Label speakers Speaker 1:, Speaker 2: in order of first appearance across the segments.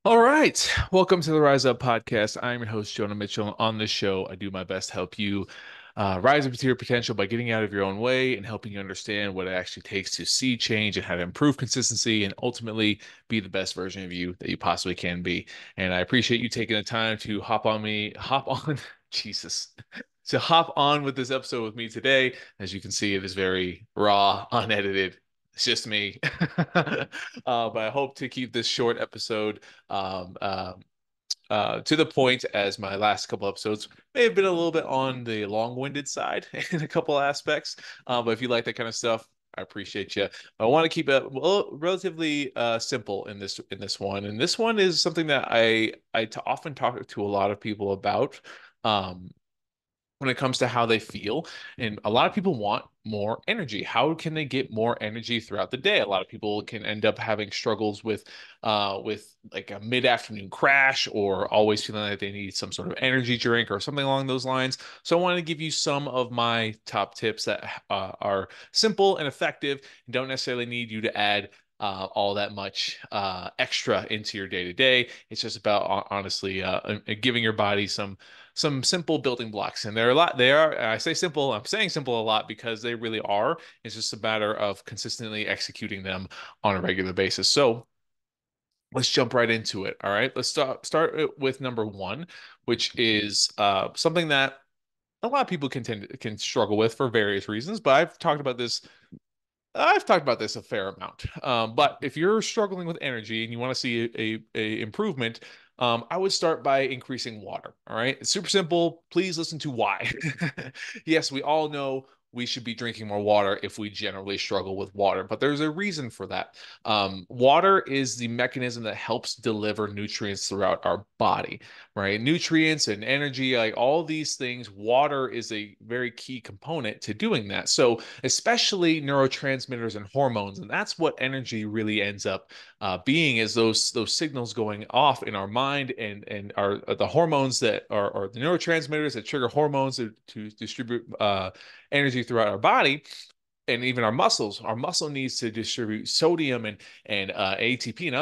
Speaker 1: All right. Welcome to the Rise Up podcast. I'm your host, Jonah Mitchell. On this show, I do my best to help you rise up to your potential by getting out of your own way and helping you understand what it actually takes to see change and how to improve consistency and ultimately be the best version of you that you possibly can be. And I appreciate you taking the time to hop on, Jesus, to hop on with this episode with me today. As you can see, it is very raw, unedited. It's just me. But I hope to keep this short episode um, uh, to the point, as my last couple episodes may have been a little bit on the long-winded side in a couple aspects. But if you like that kind of stuff, I appreciate you. I want to keep it relatively simple in this one, and this one is something that I often talk to a lot of people about. Um, when it comes to how they feel. And a lot of people want more energy. How can they get more energy throughout the day? A lot of people can end up having struggles with like a mid-afternoon crash or always feeling like they need some sort of energy drink or something along those lines. So I want to give you some of my top tips that are simple and effective and don't necessarily need you to add all that much extra into your day to day. It's just about honestly giving your body some simple building blocks. And there are a lot, they are, I say simple, I'm saying simple a lot because they really are. It's just a matter of consistently executing them on a regular basis. So let's jump right into it. All right. Let's start with number one, which is something that a lot of people can struggle with for various reasons, but I've talked about this a fair amount. But if you're struggling with energy and you want to see a improvement, I would start by increasing water. All right. It's super simple. Please listen to why. Yes, we all know we should be drinking more water if we generally struggle with water, but there's a reason for that. Water is the mechanism that helps deliver nutrients throughout our body, right? Nutrients and energy, like all these things, water is a very key component to doing that. So, especially neurotransmitters and hormones. And that's what energy really ends up being is those signals going off in our mind and are the hormones that are the neurotransmitters that trigger hormones to distribute energy throughout our body and even our muscles. Our muscle needs to distribute sodium and ATP and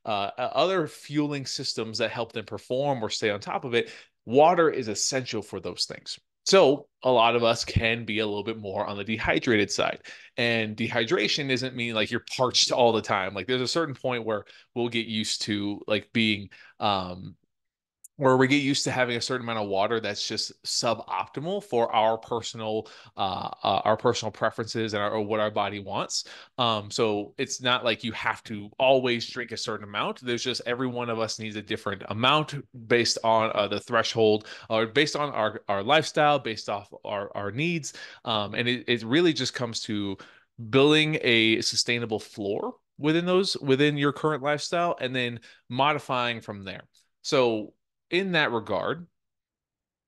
Speaker 1: other fueling systems that help them perform or stay on top of it. Water is essential for those things. So a lot of us can be a little bit more on the dehydrated side. And dehydration doesn't mean like you're parched all the time. Like there's a certain point where we'll get used to like being where we get used to having a certain amount of water that's just suboptimal for our personal preferences and or what our body wants. So it's not like you have to always drink a certain amount. There's just every one of us needs a different amount based on the threshold or based on our lifestyle, based off our needs. And it really just comes to building a sustainable floor within your current lifestyle and then modifying from there. So in that regard,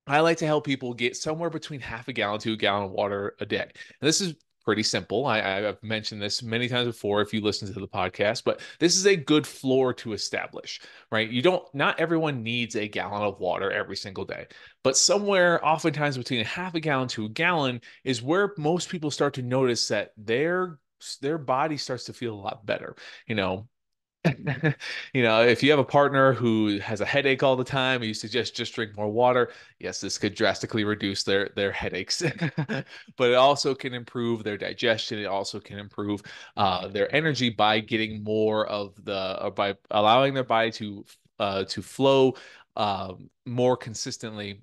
Speaker 1: I like to help people get somewhere between half a gallon to a gallon of water a day. And this is pretty simple. I've mentioned this many times before if you listen to the podcast, but this is a good floor to establish, right? Not everyone needs a gallon of water every single day, but somewhere oftentimes between a half a gallon to a gallon is where most people start to notice that their body starts to feel a lot better. You know, if you have a partner who has a headache all the time, you suggest just drink more water. Yes, this could drastically reduce their headaches, but it also can improve their digestion. It also can improve their energy by getting more of by allowing their body to flow more consistently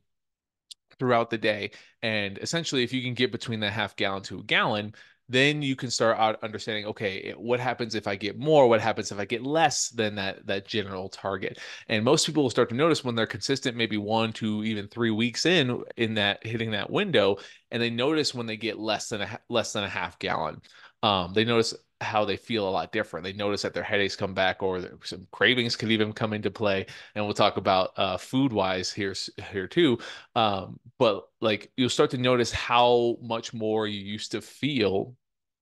Speaker 1: throughout the day. And essentially, if you can get between that half gallon to a gallon, then you can start out understanding, okay, what happens if I get more? What happens if I get less than that general target? And most people will start to notice when they're consistent, maybe 1 to even 3 weeks in that hitting that window, and they notice when they get less than a half gallon. They notice how they feel a lot different. They notice that their headaches come back, or some cravings could even come into play. And we'll talk about food wise here too. But like you'll start to notice how much more you used to feel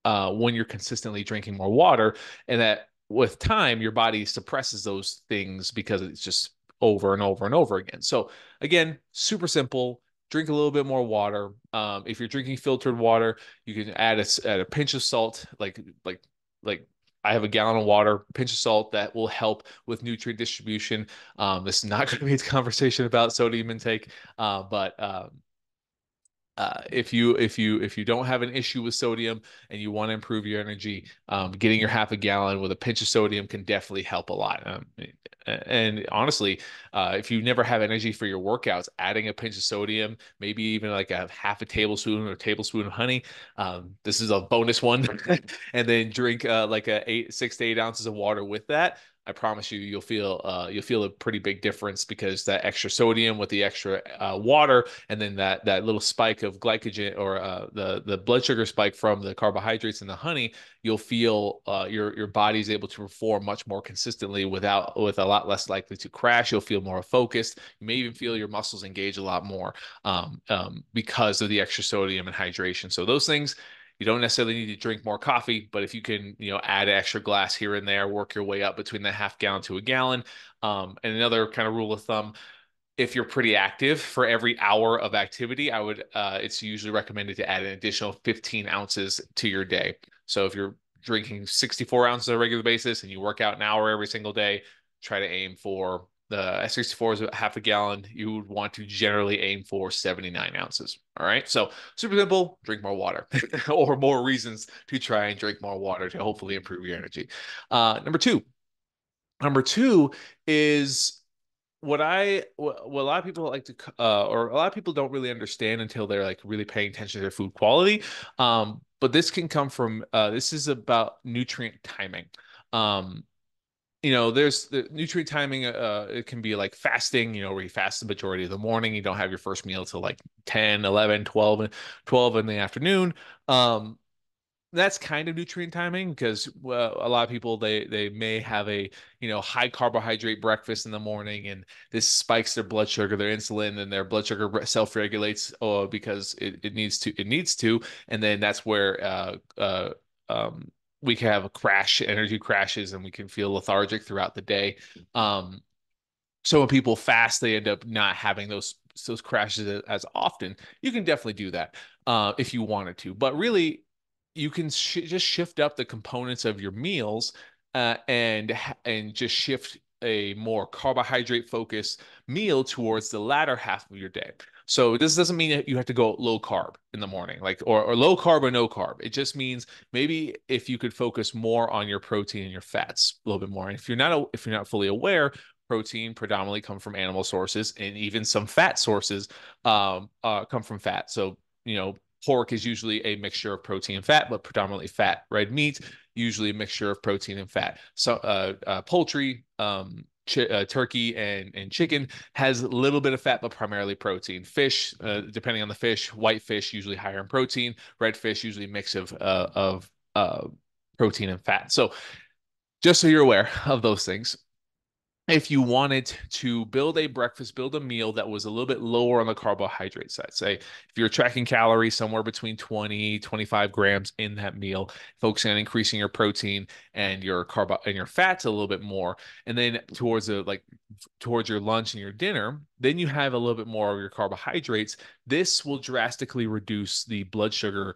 Speaker 1: when you're consistently drinking more water, and that with time, your body suppresses those things because it's just over and over and over again. So again, super simple. Drink a little bit more water. If you're drinking filtered water, you can add a pinch of salt, like I have a gallon of water, pinch of salt that will help with nutrient distribution. This is not going to be a conversation about sodium intake, but if you don't have an issue with sodium and you want to improve your energy, getting your half a gallon with a pinch of sodium can definitely help a lot. And honestly, if you never have energy for your workouts, adding a pinch of sodium, maybe even like a half a tablespoon or a tablespoon of honey, this is a bonus one, and then drink like 6 to 8 ounces of water with that. I promise you, you'll feel a pretty big difference because that extra sodium with the extra water, and then that little spike of glycogen or the blood sugar spike from the carbohydrates in the honey, you'll feel your body's able to perform much more consistently with a lot less likely to crash. You'll feel more focused. You may even feel your muscles engage a lot more because of the extra sodium and hydration. So those things, you don't necessarily need to drink more coffee, but if you can, add an extra glass here and there, work your way up between the half gallon to a gallon. And another kind of rule of thumb, if you're pretty active, for every hour of activity, it's usually recommended to add an additional 15 ounces to your day. So if you're drinking 64 ounces on a regular basis and you work out an hour every single day, try to aim for the 64 is half a gallon. You would want to generally aim for 79 ounces. All right. So super simple, drink more water or more reasons to try and drink more water to hopefully improve your energy. Number two. Number two is what a lot of people like to or a lot of people don't really understand until they're like really paying attention to their food quality. But this can come from this is about nutrient timing. Um, there's the nutrient timing. It can be like fasting, where you fast the majority of the morning. You don't have your first meal till like 10, 11, 12 in the afternoon. That's kind of nutrient timing because a lot of people they may have a high carbohydrate breakfast in the morning, and this spikes their blood sugar, their insulin, and their blood sugar self-regulates because it needs to, and then that's where we can have energy crashes, and we can feel lethargic throughout the day. So when people fast, they end up not having those crashes as often. You can definitely do that if you wanted to, but really, you can just shift up the components of your meals and just shift a more carbohydrate focused meal towards the latter half of your day. So this doesn't mean that you have to go low carb in the morning, like or low carb or no carb. It just means maybe if you could focus more on your protein and your fats a little bit more. And if you're not fully aware, protein predominantly come from animal sources, and even some fat sources come from fat. So, pork is usually a mixture of protein and fat, but predominantly fat. Red meat, usually a mixture of protein and fat. So, poultry, turkey, and chicken has a little bit of fat, but primarily protein. Fish, depending on the fish, white fish usually higher in protein. Red fish usually a mix of protein and fat. So, just so you're aware of those things, if you wanted to build a meal that was a little bit lower on the carbohydrate side, say if you're tracking calories somewhere between 20, 25 grams in that meal, focusing on increasing your protein and your fats a little bit more, and then towards your lunch and your dinner, then you have a little bit more of your carbohydrates. This will drastically reduce the blood sugar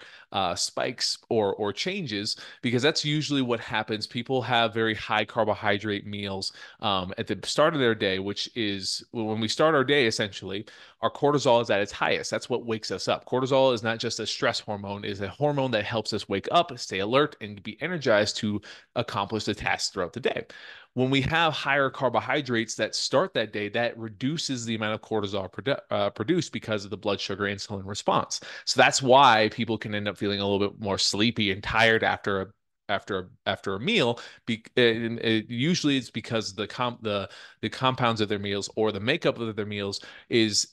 Speaker 1: spikes or changes, because that's usually what happens. People have very high carbohydrate meals at the start of their day, which is when we start our day, essentially, our cortisol is at its highest. That's what wakes us up. Cortisol is not just a stress hormone, it is a hormone that helps us wake up, stay alert, and be energized to accomplish the tasks throughout the day. When we have higher carbohydrates that start that day, that reduces the amount of cortisol produced because of the blood sugar insulin response. So that's why people can end up feeling a little bit more sleepy and tired after a meal. Usually it's because the compounds of their meals or the makeup of their meals is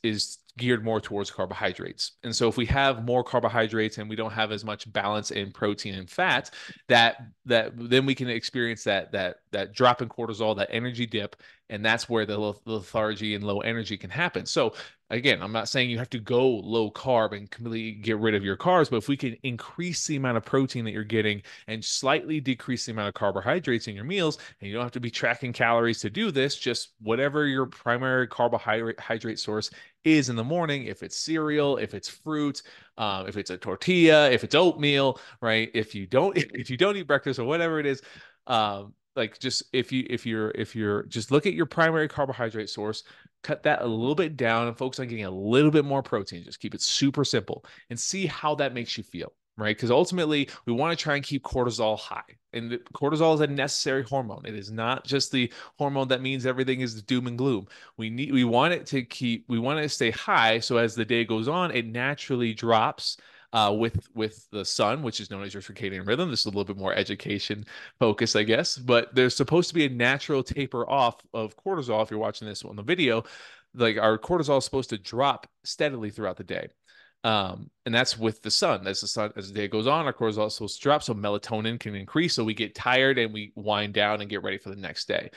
Speaker 1: geared more towards carbohydrates. And so if we have more carbohydrates and we don't have as much balance in protein and fat, that then we can experience that drop in cortisol, that energy dip, and that's where the lethargy and low energy can happen. So again, I'm not saying you have to go low carb and completely get rid of your carbs, but if we can increase the amount of protein that you're getting and slightly decrease the amount of carbohydrates in your meals, and you don't have to be tracking calories to do this, just whatever your primary carbohydrate source is in the morning, if it's cereal, if it's fruit, if it's a tortilla, if it's oatmeal, right? If you don't eat breakfast or whatever it is, Like just if you're just look at your primary carbohydrate source, cut that a little bit down and focus on getting a little bit more protein. Just keep it super simple and see how that makes you feel, right? Because ultimately, we want to try and keep cortisol high. And cortisol is a necessary hormone. It is not just the hormone that means everything is doom and gloom. We want it to we want it to stay high. So as the day goes on, it naturally drops with the sun, which is known as your circadian rhythm. This is a little bit more education focused, I guess. But there's supposed to be a natural taper off of cortisol. If you're watching this on the video, like our cortisol is supposed to drop steadily throughout the day. And that's with the sun. As the day goes on, our cortisol is supposed to drop, so melatonin can increase. So we get tired and we wind down and get ready for the next day.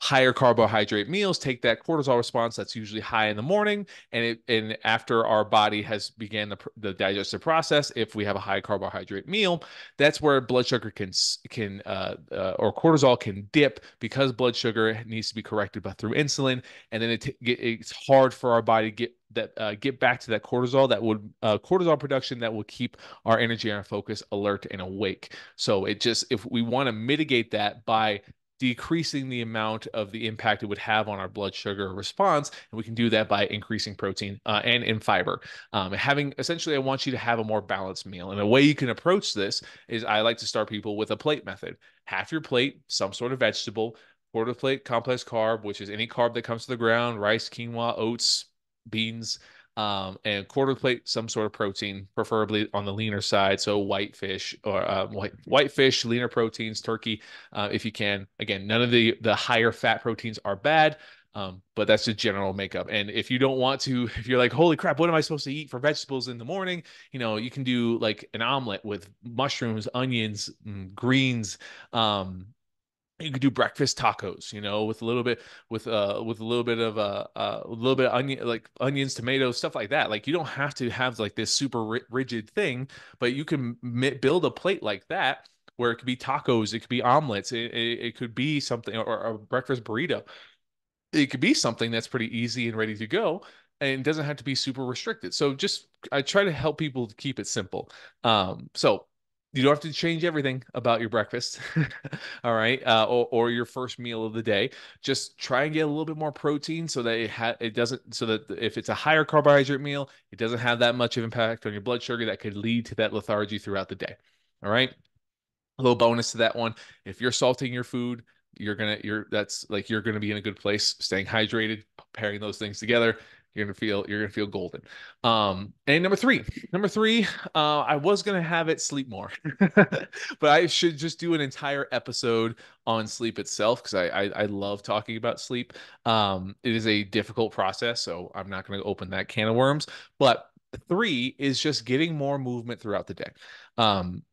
Speaker 1: Higher carbohydrate meals take that cortisol response that's usually high in the morning, and after our body has began the digestive process, if we have a high carbohydrate meal, that's where blood sugar or cortisol can dip, because blood sugar needs to be corrected by through insulin, and then it's hard for our body to get back to that cortisol production that will keep our energy and our focus alert and awake. So if we want to mitigate that by decreasing the amount of the impact it would have on our blood sugar response. And we can do that by increasing protein and in fiber. Essentially, I want you to have a more balanced meal. And a way you can approach this is I like to start people with a plate method. Half your plate, some sort of vegetable, quarter plate, complex carb, which is any carb that comes to the ground, rice, quinoa, oats, beans, and quarter plate, some sort of protein, preferably on the leaner side. So whitefish or whitefish, leaner proteins, turkey, if you can. Again, none of the higher fat proteins are bad. But that's the general makeup. And if you don't want to, if you're like, holy crap, what am I supposed to eat for vegetables in the morning? You can do like an omelet with mushrooms, onions, greens, you could do breakfast tacos, with a little bit with a little bit of a little bit of onion, like onions, tomatoes, stuff like that. Like you don't have to have like this super rigid thing, but you can build a plate like that where it could be tacos, it could be omelets, it could be something, or a breakfast burrito. It could be something that's pretty easy and ready to go, and doesn't have to be super restricted. So just I try to help people to keep it simple. So you don't have to change everything about your breakfast, all right, or your first meal of the day. Just try and get a little bit more protein so that it doesn't, so that if it's a higher carbohydrate meal, it doesn't have that much of impact on your blood sugar that could lead to that lethargy throughout the day. All right. A little bonus to that one: if you're salting your food, you're gonna be in a good place, staying hydrated, pairing those things together. You're gonna feel golden. And number three, I was gonna have it sleep more, but I should just do an entire episode on sleep itself, because I love talking about sleep. It is a difficult process, so I'm not gonna open that can of worms. But three is just getting more movement throughout the day. Um,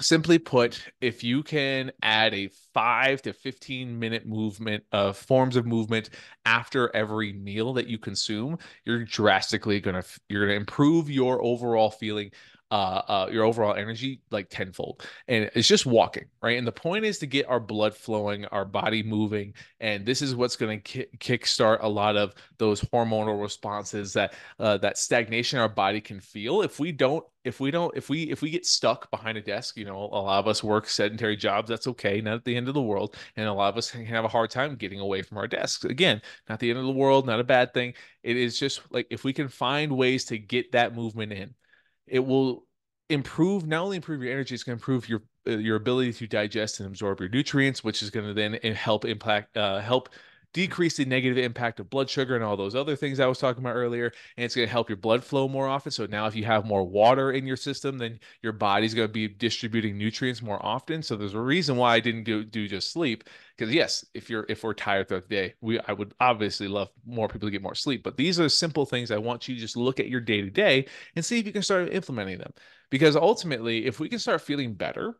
Speaker 1: Simply put, if you can add a 5 to 15 minute movement of forms of movement after every meal that you consume, you're gonna improve your overall feeling, your overall energy like tenfold. And it's just walking, right? And the point is to get our blood flowing, our body moving, and this is what's going to kickstart a lot of those hormonal responses that stagnation our body can feel if we get stuck behind a desk. A lot of us work sedentary jobs. That's okay, not at the end of the world. And a lot of us can have a hard time getting away from our desks. Again, not the end of the world, not a bad thing. It is just like, if we can find ways to get that movement in, it will not only improve your energy, it's going to improve your ability to digest and absorb your nutrients, which is going to then help decrease the negative impact of blood sugar and all those other things I was talking about earlier. And it's going to help your blood flow more often. So now if you have more water in your system, then your body's going to be distributing nutrients more often. So there's a reason why I didn't do just sleep. Because yes, if we're tired throughout the day, I would obviously love more people to get more sleep. But these are simple things I want you to just look at your day to day and see if you can start implementing them. Because ultimately, if we can start feeling better,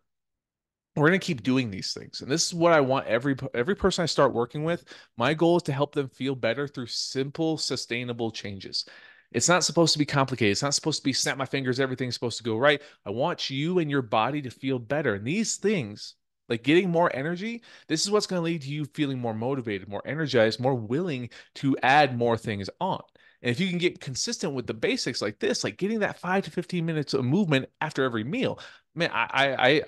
Speaker 1: we're going to keep doing these things. And this is what I want every person I start working with. My goal is to help them feel better through simple, sustainable changes. It's not supposed to be complicated. It's not supposed to be snap my fingers, everything's supposed to go right. I want you and your body to feel better. And these things, like getting more energy, this is what's going to lead to you feeling more motivated, more energized, more willing to add more things on. And if you can get consistent with the basics like this, like getting that 5 to 15 minutes of movement after every meal, man, I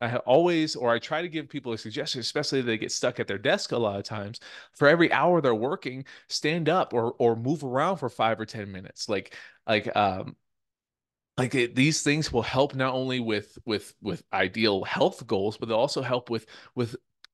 Speaker 1: have always, or I try to give people a suggestion, especially if they get stuck at their desk a lot of times. For every hour they're working, stand up or move around for 5 or 10 minutes. Like um these things will help not only with ideal health goals, but they'll also help with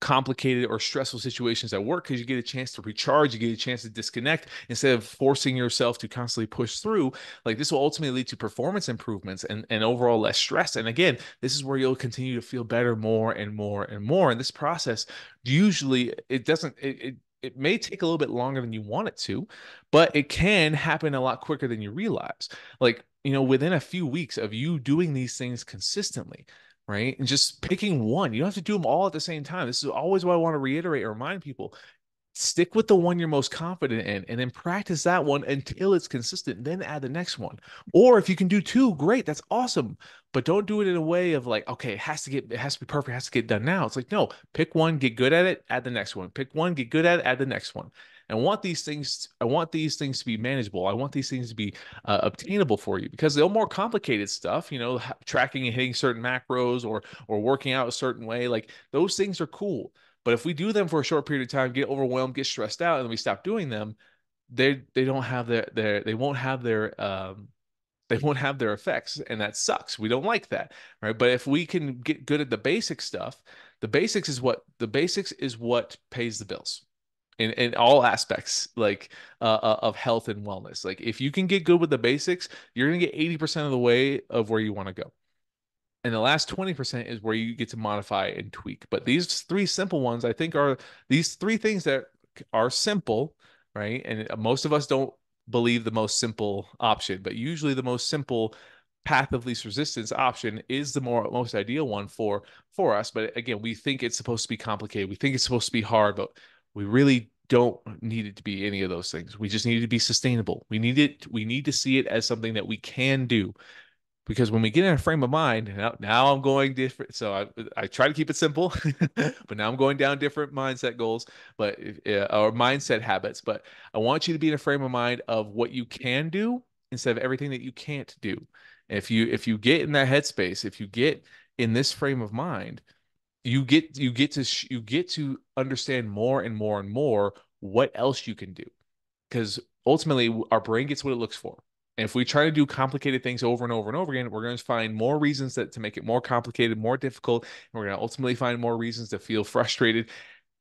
Speaker 1: complicated or stressful situations at work because you get a chance to recharge, you get a chance to disconnect instead of forcing yourself to constantly push through. Like this will ultimately lead to performance improvements and overall less stress. And again, this is where you'll continue to feel better more and more and more. And this process usually it doesn't it may take a little bit longer than you want it to, but it can happen a lot quicker than you realize. Like, within a few weeks of you doing these things consistently, right? And just picking one, you don't have to do them all at the same time. This is always what I want to reiterate or remind people. Stick with the one you're most confident in and then practice that one until it's consistent, then add the next one. Or if you can do two, great, that's awesome. But don't do it in a way of like, okay, it has to be perfect, it has to get done now. It's like, no, pick one, get good at it, add the next one. Pick one, get good at it, add the next one. I want these things to be manageable. I want these things to be obtainable for you because the more complicated stuff, tracking and hitting certain macros or working out a certain way, like those things are cool. But if we do them for a short period of time, get overwhelmed, get stressed out, and then we stop doing them, they don't have they won't have their effects, and that sucks. We don't like that, right? But if we can get good at the basic stuff, the basics is what pays the bills in all aspects, like of health and wellness. Like if you can get good with the basics, you're gonna get 80% of the way of where you want to go. And the last 20% is where you get to modify and tweak. But these three simple ones, I think, are these three things that are simple, right? And most of us don't believe the most simple option, but usually the most simple path of least resistance option is the most ideal one for us. But again, we think it's supposed to be complicated. We think it's supposed to be hard, but we really don't need it to be any of those things. We just need it to be sustainable. We need to see it as something that we can do because when we get in a frame of mind, now I'm going different. So I try to keep it simple, but now I'm going down different mindset goals, but or mindset habits. But I want you to be in a frame of mind of what you can do instead of everything that you can't do. And if you get in that headspace, if you get in this frame of mind, you get to understand more and more and more what else you can do because ultimately our brain gets what it looks for. And if we try to do complicated things over and over and over again, we're going to find more reasons to make it more complicated, more difficult. And we're going to ultimately find more reasons to feel frustrated.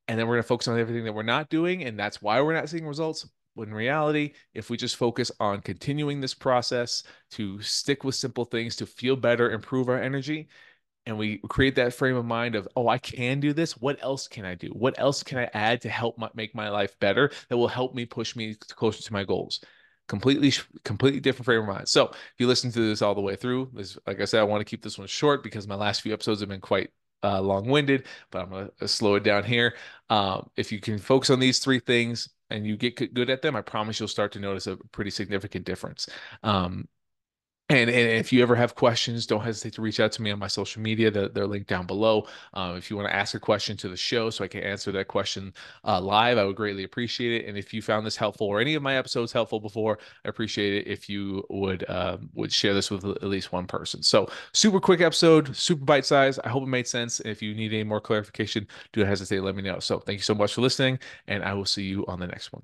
Speaker 1: And then we're going to focus on everything that we're not doing. And that's why we're not seeing results. When in reality, if we just focus on continuing this process to stick with simple things, to feel better, improve our energy, and we create that frame of mind of, oh, I can do this. What else can I do? What else can I add to help make my life better that will help me push me closer to my goals? Completely different frame of mind. So if you listen to this all the way through, like I said, I want to keep this one short because my last few episodes have been quite long-winded, but I'm going to slow it down here. If you can focus on these three things and you get good at them, I promise you'll start to notice a pretty significant difference. And if you ever have questions, don't hesitate to reach out to me on my social media. They're linked down below. If you want to ask a question to the show so I can answer that question live, I would greatly appreciate it. And if you found this helpful or any of my episodes helpful before, I appreciate it if you would share this with at least one person. So super quick episode, super bite size. I hope it made sense. If you need any more clarification, do not hesitate to let me know. So thank you so much for listening, and I will see you on the next one.